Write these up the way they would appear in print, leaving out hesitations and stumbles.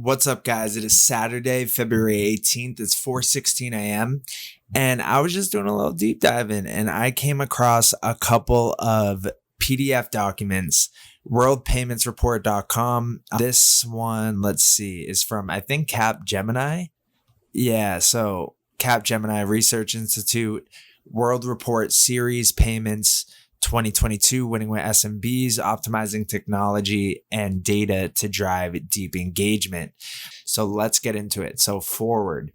What's up, guys? It is Saturday, February 18th. It's 4:16 a.m. And I was just doing a little deep diving and I came across a couple of PDF documents, worldpaymentsreport.com. This one, let's see, is from, I think, Capgemini. Yeah, so Capgemini Research Institute, World Report Series Payments 2022, winning with SMBs, optimizing technology and data to drive deep engagement. So let's get into it. So forward.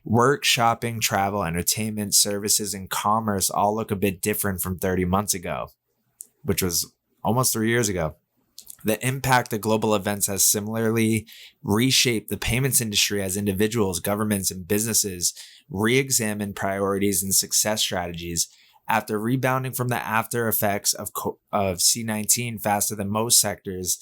Work, shopping, travel, entertainment, services, and commerce all look a bit different from 30 months ago, which was almost 3 years ago. The impact of global events has similarly reshaped the payments industry as individuals, governments, and businesses re-examine priorities and success strategies. After rebounding from the after effects of C-19 faster than most sectors,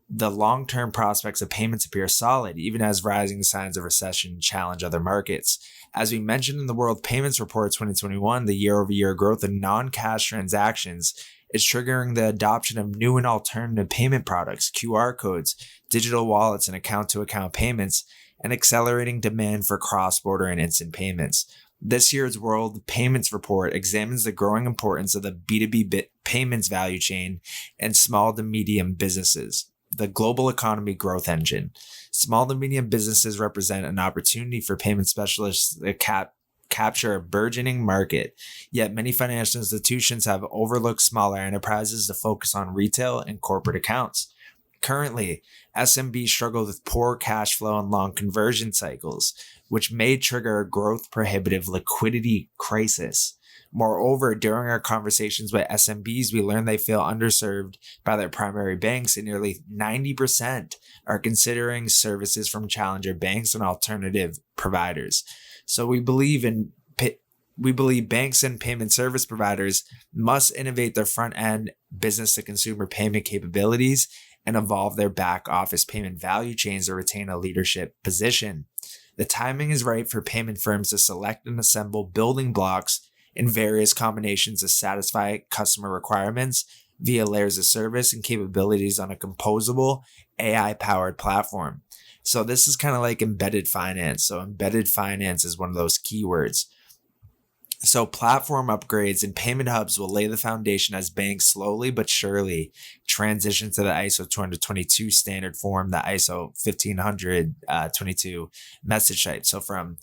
the long-term prospects of payments appear solid, even as rising signs of recession challenge other markets. As we mentioned in the World Payments Report 2021, the year-over-year growth in non-cash transactions is triggering the adoption of new and alternative payment products, QR codes, digital wallets, and account-to-account payments, and accelerating demand for cross-border and instant payments. This year's World Payments Report examines the growing importance of the B2B payments value chain and small to medium businesses, the global economy growth engine. Small to medium businesses represent an opportunity for payment specialists to capture a burgeoning market, yet many financial institutions have overlooked smaller enterprises to focus on retail and corporate accounts. Currently, SMBs struggle with poor cash flow and long conversion cycles, which may trigger a growth-prohibitive liquidity crisis. Moreover, during our conversations with SMBs, we learned they feel underserved by their primary banks, and nearly 90% are considering services from challenger banks and alternative providers. So we believe banks and payment service providers must innovate their front-end business-to-consumer payment capabilities and evolve their back-office payment value chains to retain a leadership position. The timing is right for payment firms to select and assemble building blocks in various combinations to satisfy customer requirements via layers of service and capabilities on a composable AI-powered platform. So this is kind of like embedded finance. So embedded finance is one of those keywords. So platform upgrades and payment hubs will lay the foundation as banks slowly but surely transition to the ISO 20022 standard form, the ISO 1522 message type. So from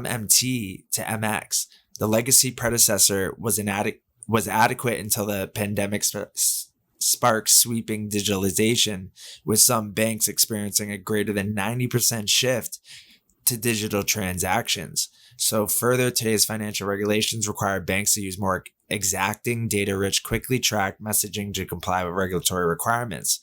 MT to MX. The legacy predecessor was adequate until the pandemic sparked sweeping digitalization, with some banks experiencing a greater than 90% shift to digital transactions. So further, today's financial regulations require banks to use more exacting, data-rich, quickly tracked messaging to comply with regulatory requirements.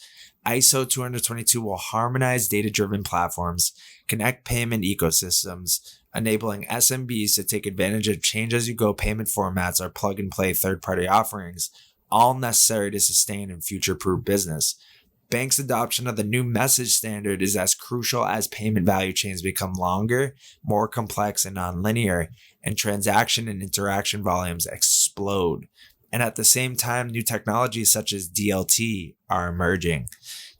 ISO 20022 will harmonize data-driven platforms, connect payment ecosystems, enabling SMBs to take advantage of change-as-you-go payment formats or plug-and-play third-party offerings, all necessary to sustain and future-proof business. Banks' adoption of the new message standard is as crucial as payment value chains become longer, more complex, and nonlinear, and transaction and interaction volumes explode. And at the same time, new technologies such as DLT are emerging.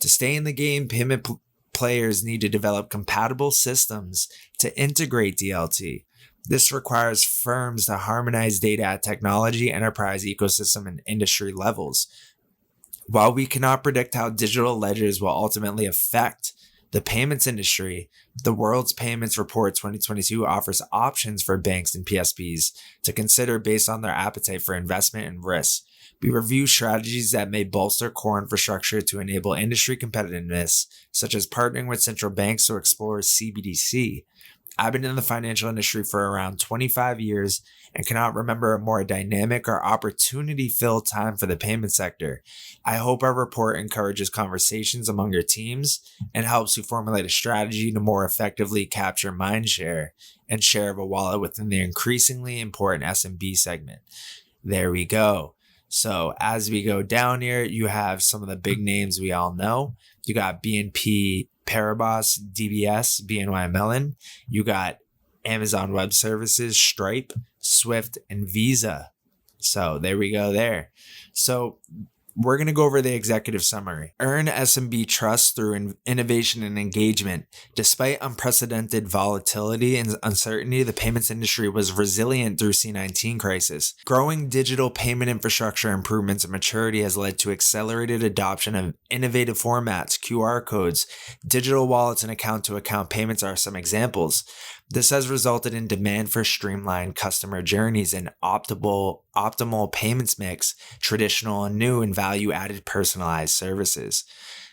To stay in the game, payment players need to develop compatible systems to integrate DLT. This requires firms to harmonize data at technology, enterprise, ecosystem, and industry levels. While we cannot predict how digital ledgers will ultimately affect the payments industry, the World's Payments Report 2022 offers options for banks and PSPs to consider based on their appetite for investment and risk. We review strategies that may bolster core infrastructure to enable industry competitiveness, such as partnering with central banks to explore CBDC. I've been in the financial industry for around 25 years and cannot remember a more dynamic or opportunity-filled time for the payment sector. I hope our report encourages conversations among your teams and helps you formulate a strategy to more effectively capture mind share and share of a wallet within the increasingly important SMB segment. There we go. So as we go down here, you have some of the big names we all know. You got BNP Paribas, DBS, BNY Mellon. You got Amazon Web Services, Stripe, Swift, and Visa. So there we go there. So We're going to go over the executive summary. Earn SMB trust through innovation and engagement. Despite unprecedented volatility and uncertainty, the payments industry was resilient through C-19 crisis. Growing digital payment infrastructure improvements and maturity has led to accelerated adoption of innovative formats, QR codes, digital wallets, and account-to-account payments are some examples. This has resulted in demand for streamlined customer journeys and optimal payments mix, traditional and new, and value-added personalized services.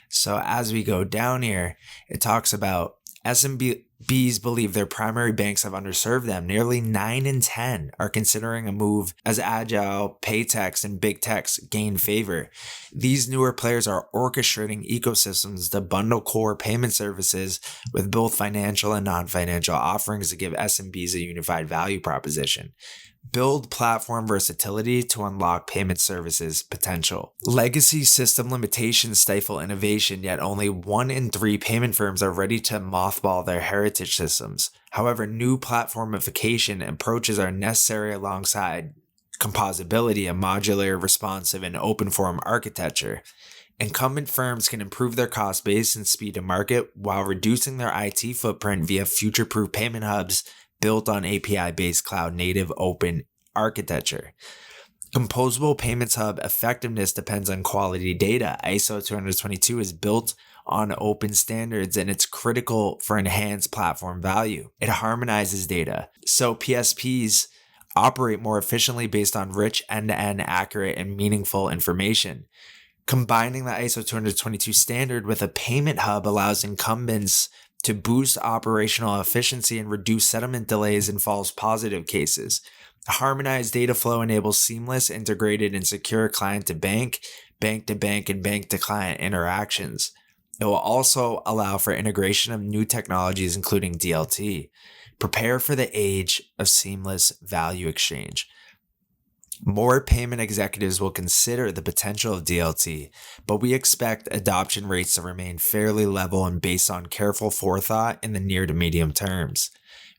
So as we go down here, it talks about SMBs believe their primary banks have underserved them. Nearly 9 in 10 are considering a move as agile paytechs and big techs gain favor. These newer players are orchestrating ecosystems to bundle core payment services with both financial and non-financial offerings to give SMBs a unified value proposition. Build platform versatility to unlock payment services potential. Legacy system limitations stifle innovation, yet only 1 in 3 payment firms are ready to mothball their heritage systems. However, new platformification approaches are necessary alongside composability, a modular, responsive, and open form architecture. Incumbent firms can improve their cost base and speed to market while reducing their IT footprint via future-proof payment hubs built on API-based cloud-native open architecture. Composable Payments Hub effectiveness depends on quality data. ISO 222 is built on open standards and it's critical for enhanced platform value. It harmonizes data, so PSPs operate more efficiently based on rich, end-to-end, accurate, and meaningful information. Combining the ISO 222 standard with a payment hub allows incumbents to boost operational efficiency and reduce settlement delays in false positive cases. Harmonized data flow enables seamless, integrated, and secure client-to-bank, bank-to-bank, and bank-to-client interactions. It will also allow for integration of new technologies, including DLT. Prepare for the age of seamless value exchange. More payment executives will consider the potential of DLT, but we expect adoption rates to remain fairly level and based on careful forethought in the near to medium terms.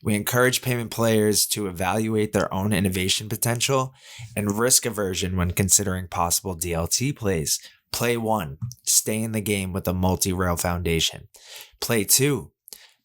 We encourage payment players to evaluate their own innovation potential and risk aversion when considering possible DLT plays. Play 1, stay in the game with a multi-rail foundation. Play 2,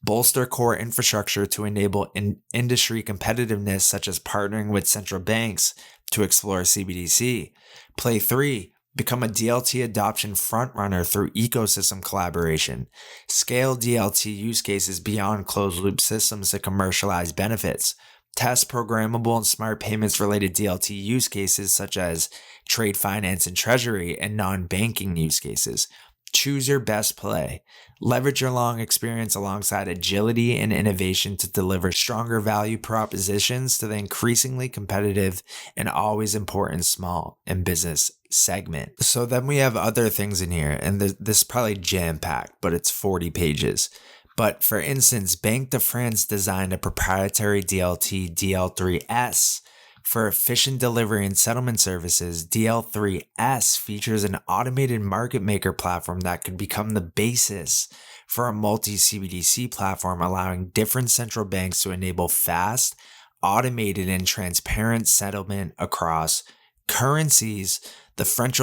bolster core infrastructure to enable industry competitiveness, such as partnering with central banks to explore CBDC. Play 3, become a DLT adoption frontrunner through ecosystem collaboration. Scale DLT use cases beyond closed-loop systems to commercialize benefits. Test programmable and smart payments related DLT use cases such as trade finance and treasury and non-banking use cases. Choose your best play. Leverage your long experience alongside agility and innovation to deliver stronger value propositions to the increasingly competitive and always important small and business segment. So then we have other things in here, and this is probably jam-packed, but it's 40 pages. But for instance, Banque de France designed a proprietary DLT DL3S for efficient delivery and settlement services. DL3S features an automated market maker platform that could become the basis for a multi-CBDC platform, allowing different central banks to enable fast, automated, and transparent settlement across currencies. The French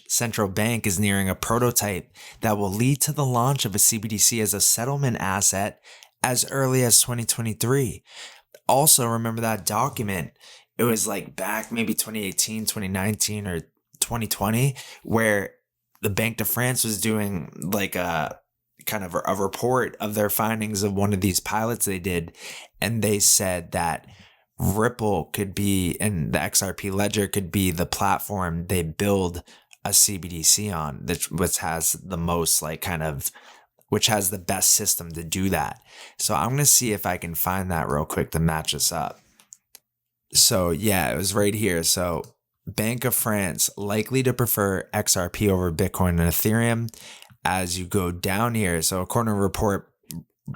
central bank is nearing a prototype that will lead to the launch of a CBDC as a settlement asset as early as 2023. Also, remember that document, it was like back maybe 2018, 2019, or 2020, where the Banque de France was doing like a kind of a report of their findings of one of these pilots they did. And they said that Ripple could be, and the XRP ledger could be the platform they build a CBDC on, which has the most which has the best system to do that. So I'm going to see if I can find that real quick to match us up. So yeah, it was right here. So Banque of France likely to prefer XRP over Bitcoin and Ethereum. As you go down here, so according to a report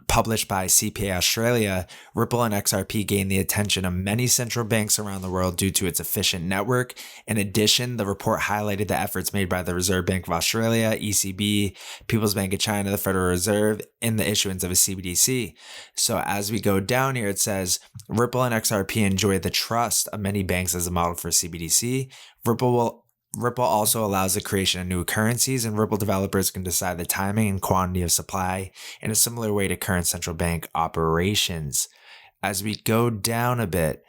published by CPA Australia, Ripple and XRP gained the attention of many central banks around the world due to its efficient network. In addition, the report highlighted the efforts made by the Reserve Bank of Australia, ECB, People's Bank of China, the Federal Reserve in the issuance of a CBDC. So as we go down here, it says Ripple and XRP enjoy the trust of many banks as a model for CBDC. Ripple Ripple also allows the creation of new currencies, and Ripple developers can decide the timing and quantity of supply in a similar way to current central bank operations. As we go down a bit,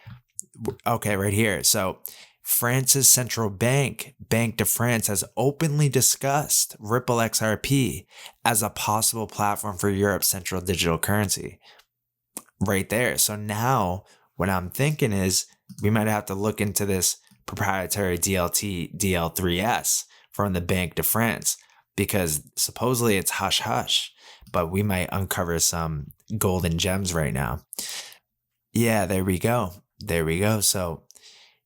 okay, right here. So France's central bank, Banque de France, has openly discussed Ripple XRP as a possible platform for Europe's central digital currency. Right there. So now what I'm thinking is we might have to look into this proprietary DLT DL3S from the Banque de France, because supposedly it's hush hush, but we might uncover some golden gems right now. Yeah, there we go. There we go. So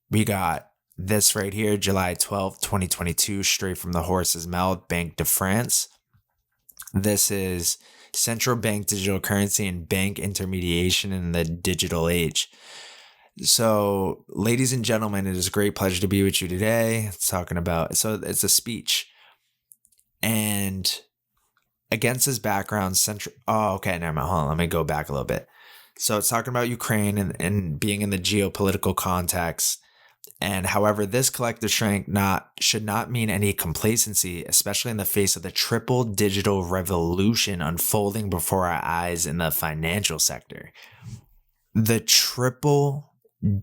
we got this right here, July 12th, 2022, straight from the horse's mouth, Banque de France. This is central bank digital currency and bank intermediation in the digital age. So, ladies and gentlemen, it is a great pleasure to be with you today. It's a speech. And against this background, never mind. Hold on, let me go back a little bit. So it's talking about Ukraine and being in the geopolitical context. And however, this collective strength should not mean any complacency, especially in the face of the triple digital revolution unfolding before our eyes in the financial sector. The triple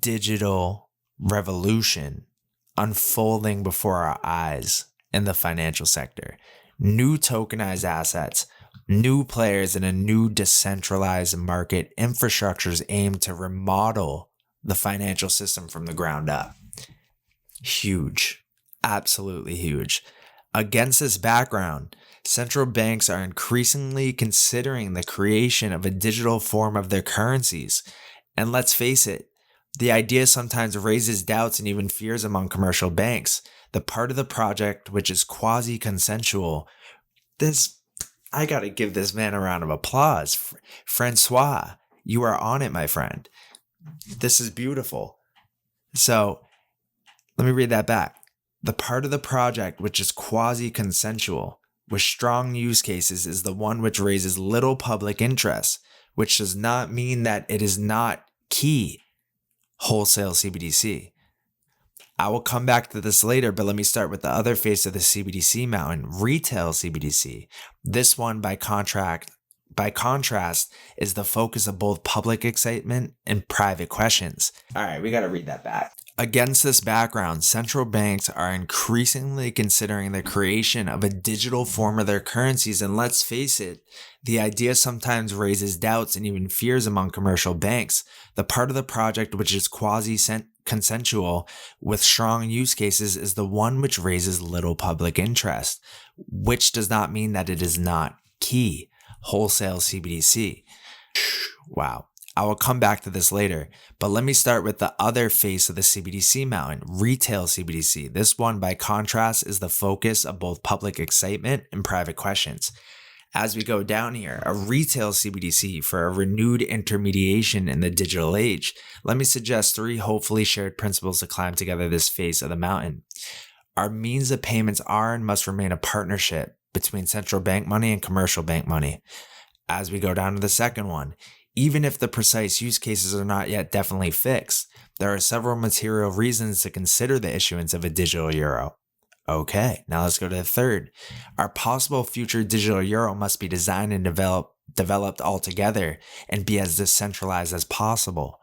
digital revolution unfolding before our eyes in the financial sector. New tokenized assets, new players in a new decentralized market infrastructures aimed to remodel the financial system from the ground up. Huge, absolutely huge. Against this background, central banks are increasingly considering the creation of a digital form of their currencies. And let's face it, the idea sometimes raises doubts and even fears among commercial banks. The part of the project which is quasi-consensual. I gotta give this man a round of applause. Francois, you are on it, my friend. This is beautiful. So, let me read that back. The part of the project which is quasi-consensual with strong use cases is the one which raises little public interest, which does not mean that it is not key wholesale CBDC. I will come back to this later, but let me start with the other face of the CBDC mountain, retail CBDC. This one, by contrast, is the focus of both public excitement and private questions. All right, we got to read that back. Against this background, central banks are increasingly considering the creation of a digital form of their currencies. And let's face it, the idea sometimes raises doubts and even fears among commercial banks. The part of the project which is quasi-consensual with strong use cases is the one which raises little public interest, which does not mean that it is not key wholesale CBDC. Wow. I will come back to this later, but let me start with the other face of the CBDC mountain, retail CBDC. This one, by contrast, is the focus of both public excitement and private questions. As we go down here, a retail CBDC for a renewed intermediation in the digital age. Let me suggest 3 hopefully shared principles to climb together this face of the mountain. Our means of payments are and must remain a partnership between central bank money and commercial bank money. As we go down to the second one, even if the precise use cases are not yet definitely fixed, there are several material reasons to consider the issuance of a digital euro. Okay, now let's go to the third. Our possible future digital euro must be designed and developed altogether and be as decentralized as possible.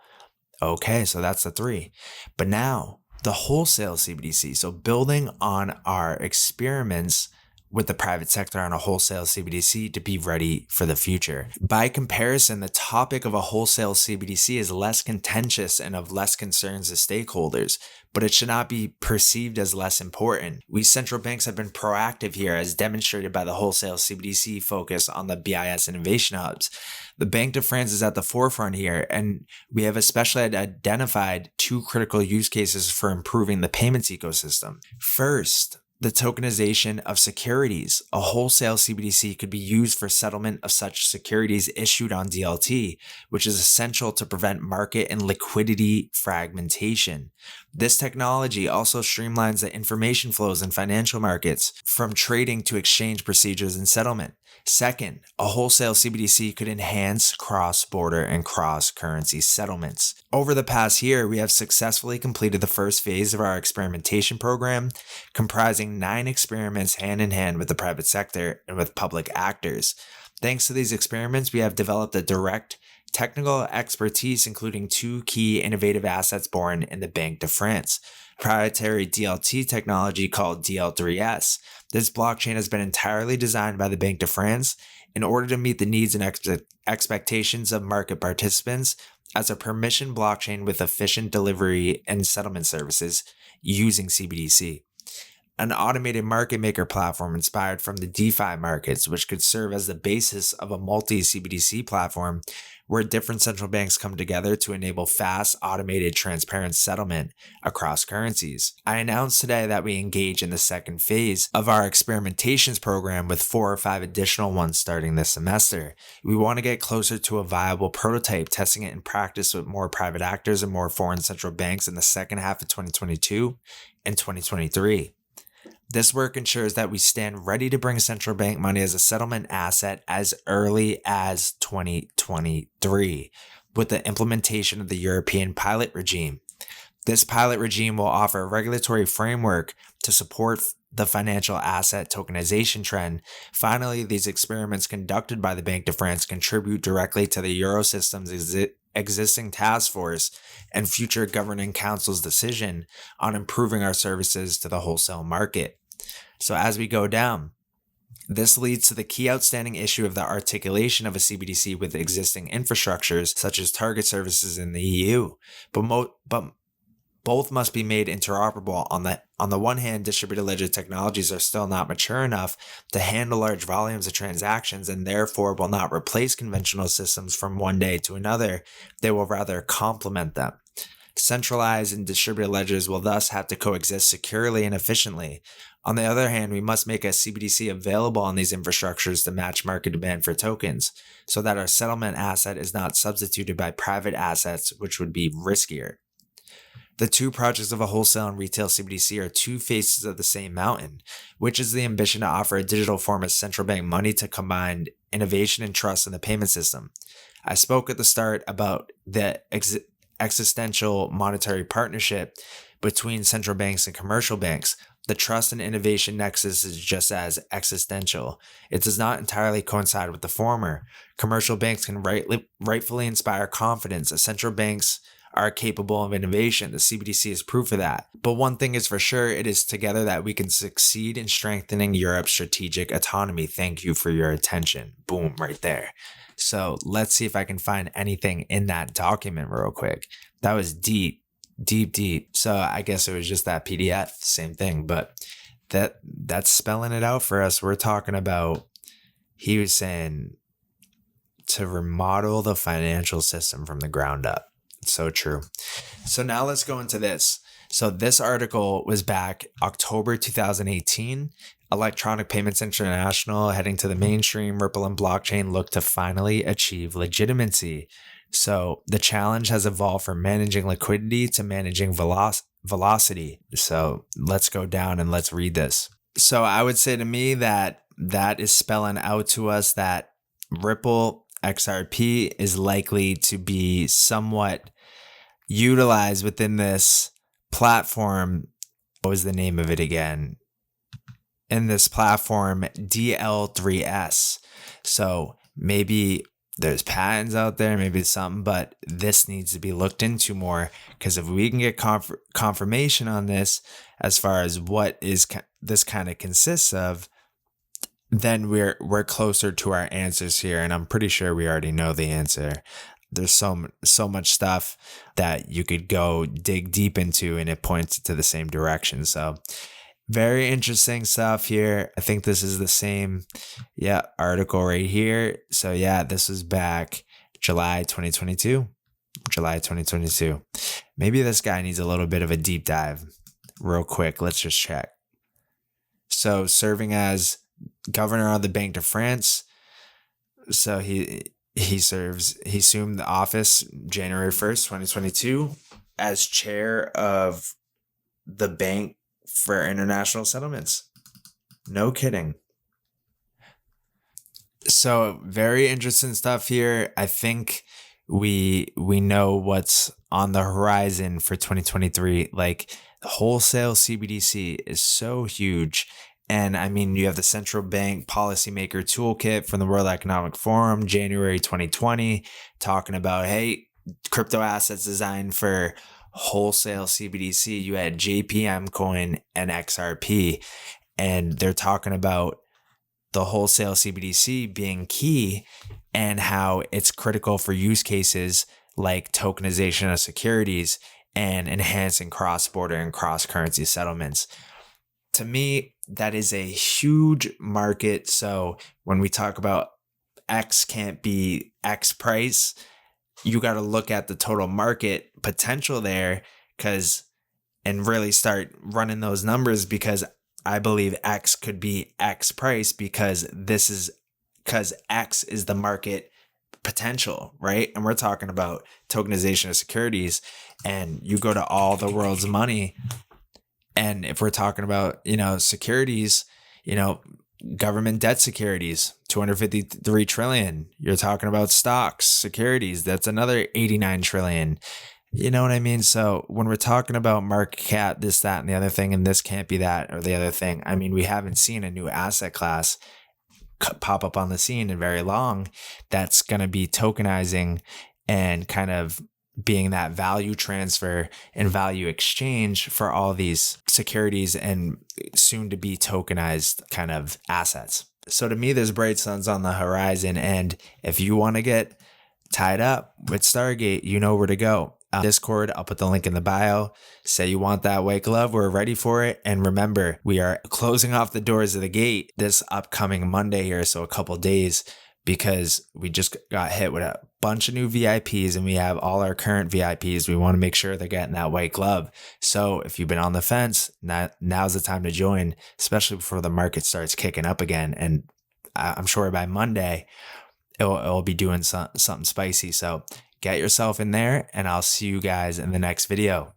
Okay, so that's the 3. But now, the wholesale CBDC. So building on our experiments with the private sector on a wholesale CBDC to be ready for the future. By comparison, the topic of a wholesale CBDC is less contentious and of less concerns to stakeholders, but it should not be perceived as less important. We central banks have been proactive here, as demonstrated by the wholesale CBDC focus on the BIS innovation hubs. The Banque de France is at the forefront here, and we have especially identified 2 critical use cases for improving the payments ecosystem. First, the tokenization of securities. A wholesale CBDC could be used for settlement of such securities issued on DLT, which is essential to prevent market and liquidity fragmentation. This technology also streamlines the information flows in financial markets, from trading to exchange procedures and settlement. Second, a wholesale CBDC could enhance cross-border and cross-currency settlements. Over the past year, we have successfully completed the first phase of our experimentation program, comprising 9 experiments hand in hand with the private sector and with public actors. Thanks to these experiments, we have developed a direct technical expertise, including 2 key innovative assets born in the Banque de France, proprietary DLT technology called DL3S. This blockchain has been entirely designed by the Banque de France in order to meet the needs and expectations of market participants as a permission blockchain with efficient delivery and settlement services using CBDC. An automated market maker platform inspired from the DeFi markets, which could serve as the basis of a multi-CBDC platform where different central banks come together to enable fast, automated, transparent settlement across currencies. I announced today that we engage in the second phase of our experimentations program, with 4 or 5 additional ones starting this semester. We want to get closer to a viable prototype, testing it in practice with more private actors and more foreign central banks in the second half of 2022 and 2023. This work ensures that we stand ready to bring central bank money as a settlement asset as early as 2023, with the implementation of the European pilot regime. This pilot regime will offer a regulatory framework to support the financial asset tokenization trend. Finally, these experiments conducted by the Banque de France contribute directly to the Eurosystem's existing task force and future governing council's decision on improving our services to the wholesale market. So as we go down, this leads to the key outstanding issue of the articulation of a CBDC with existing infrastructures such as target services in the EU. But both must be made interoperable. On the one hand, distributed ledger technologies are still not mature enough to handle large volumes of transactions and therefore will not replace conventional systems from one day to another. They will rather complement them. Centralized and distributed ledgers will thus have to coexist securely and efficiently. On the other hand, we must make a CBDC available on these infrastructures to match market demand for tokens, so that our settlement asset is not substituted by private assets, which would be riskier. The 2 projects of a wholesale and retail CBDC are 2 faces of the same mountain, which is the ambition to offer a digital form of central bank money to combine innovation and trust in the payment system. I spoke at the start about the existential monetary partnership between central banks and commercial banks. The trust and innovation nexus is just as existential. It does not entirely coincide with the former. Commercial banks can rightfully inspire confidence, as central banks are capable of innovation. The CBDC is proof of that. But one thing is for sure, it is together that we can succeed in strengthening Europe's strategic autonomy. Thank you for your attention. Boom, right there. So let's see if I can find anything in that document real quick. That was deep. So I guess it was just that PDF, same thing, but that's spelling it out for us. We're talking about, he was saying, to remodel the financial system from the ground up. So true. So now let's go into this. So this article was back October 2018. Electronic Payments International, heading to the mainstream, Ripple and blockchain look to finally achieve legitimacy. So the challenge has evolved from managing liquidity to managing velocity. So let's go down and let's read this. So I would say to me that is spelling out to us that Ripple XRP is likely to be somewhat utilized within this platform. What was the name of it again? In this platform, DL3S. So maybe there's patents out there, maybe something, but this needs to be looked into more, because if we can get confirmation on this as far as what is this kind of consists of, then we're closer to our answers here, and I'm pretty sure we already know the answer. There's so much stuff that you could go dig deep into, and it points to the same direction. So very interesting stuff here. I think this is the same article right here. So this was back July 2022. Maybe this guy needs a little bit of a deep dive real quick. Let's just check. So serving as governor of the Banque de France. So he assumed the office January 1st, 2022, as chair of the bank for international settlements. No kidding. So very interesting stuff here. I think we know what's on the horizon for 2023. Like wholesale CBDC is so huge. And I mean, you have the central bank policymaker toolkit from the World Economic Forum, January 2020, talking about, hey, crypto assets designed for wholesale CBDC. You had JPM coin and XRP, and they're talking about the wholesale CBDC being key and how it's critical for use cases like tokenization of securities and enhancing cross-border and cross-currency settlements. To me, that is a huge market. So when we talk about X can't be X price, you got to look at the total market potential there and really start running those numbers, because I believe X could be X price because X is the market potential, right? And we're talking about tokenization of securities, and you go to all the world's money. And if we're talking about, securities, government debt securities, 253 trillion. You're talking about stocks, securities, that's another 89 trillion. You know what I mean? So when we're talking about market cap, this, that, and the other thing, and this can't be that or the other thing, I mean, we haven't seen a new asset class pop up on the scene in very long that's going to be tokenizing and kind of being that value transfer and value exchange for all these securities and soon to be tokenized kind of assets. So to me, there's bright suns on the horizon. And if you want to get tied up with Stargate, you know where to go. Discord, I'll put the link in the bio. Say you want that white glove, we're ready for it. And remember, we are closing off the doors of the gate this upcoming Monday here, so a couple days, because we just got hit with a bunch of new VIPs and we have all our current VIPs. We want to make sure they're getting that white glove. So if you've been on the fence, now's the time to join, especially before the market starts kicking up again. And I'm sure by Monday, it'll be doing something spicy. So get yourself in there, and I'll see you guys in the next video.